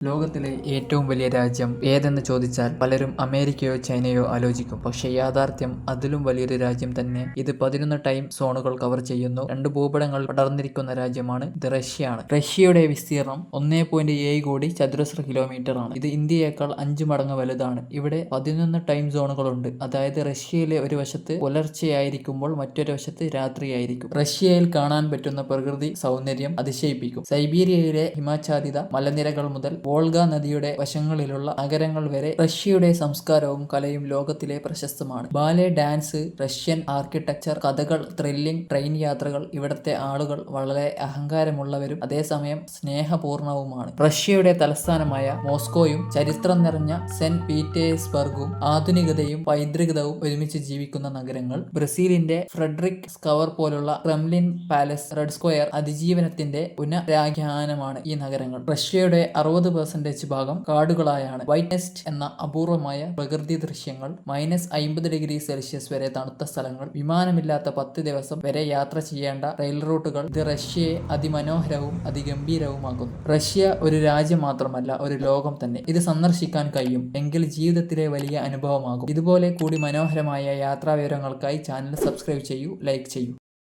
ലോകത്തിലെ ഏറ്റവും വലിയ രാജ്യം ഏതെന്ന് ചോദിച്ചാൽ പലരും അമേരിക്കയോ ചൈനയോ ആലോചിക്കും. പക്ഷേ യാഥാർത്ഥ്യം അതിലും വലിയൊരു രാജ്യം തന്നെ. ഇത് 11 ടൈം സോണുകൾ കവർ ചെയ്യുന്നു. 2 ഭൂപടങ്ങൾ പടർന്നിരിക്കുന്ന രാജ്യമാണ്. ഇത് റഷ്യയാണ്. റഷ്യയുടെ വിസ്തീർണം 1.7 കോടി ചതുരശ്ര കിലോമീറ്റർ ആണ്. ഇത് ഇന്ത്യയേക്കാൾ 5 മടങ്ങ് വലുതാണ്. ഇവിടെ 11 ടൈം സോണുകളുണ്ട്. അതായത് റഷ്യയിലെ ഒരു വശത്ത് പുലർച്ചെയായിരിക്കുമ്പോൾ മറ്റൊരു വശത്ത് രാത്രിയായിരിക്കും. റഷ്യയിൽ കാണാൻ പറ്റുന്ന പ്രകൃതി സൗന്ദര്യം അതിശയിപ്പിക്കും. സൈബീരിയയിലെ ഹിമാച്ഛാദിത മലനിരകൾ മുതൽ വോൾഗ നദിയുടെ വശങ്ങളിലുള്ള നഗരങ്ങൾ വരെ റഷ്യയുടെ സംസ്കാരവും കലയും ലോകത്തിലെ പ്രശസ്തമാണ്. ബാലെ, ഡാൻസ്, റഷ്യൻ ആർക്കിടെക്ചർ, കഥകൾ, ത്രില്ലിംഗ് ട്രെയിൻ യാത്രകൾ. ഇവിടത്തെ ആളുകൾ വളരെ അഹങ്കാരമുള്ളവരും അതേസമയം സ്നേഹപൂർണവുമാണ്. റഷ്യയുടെ തലസ്ഥാനമായ മോസ്കോയും ചരിത്രം നിറഞ്ഞ സെന്റ് പീറ്റേഴ്സ്ബർഗും ആധുനികതയും പൈതൃകതയും ഒരുമിച്ച് ജീവിക്കുന്ന നഗരങ്ങൾ. ബ്രസീലിന്റെ ഫ്രെഡറിക് സ്കവർ പോലുള്ള ക്രെംലിൻ പാലസ്, റെഡ് സ്ക്വയർ അതിജീവനത്തിന്റെ പുനരാഖ്യാനമാണ് ഈ നഗരങ്ങൾ. റഷ്യയുടെ 60% ഭാഗം കാടുകളായാണ്. വൈറ്റ് നെസ്റ്റ് എന്ന അപൂർവമായ പ്രകൃതി ദൃശ്യങ്ങൾ. -50°C വരെ തണുത്ത സ്ഥലങ്ങൾ. വിമാനമില്ലാത്ത 10 ദിവസം വരെ യാത്ര ചെയ്യേണ്ട റെയിൽ റൂട്ടുകൾ. ഇത് റഷ്യയെ അതിമനോഹരവും അതിഗംഭീരവുമാക്കുന്നു. റഷ്യ ഒരു രാജ്യം മാത്രമല്ല, ഒരു ലോകം തന്നെ. ഇത് സന്ദർശിക്കാൻ കഴിയും എങ്കിൽ ജീവിതത്തിലെ വലിയ അനുഭവമാകും. ഇതുപോലെ കൂടി മനോഹരമായ യാത്രാ വിവരങ്ങൾക്കായി ചാനൽ സബ്സ്ക്രൈബ് ചെയ്യൂ, ലൈക്ക് ചെയ്യൂ.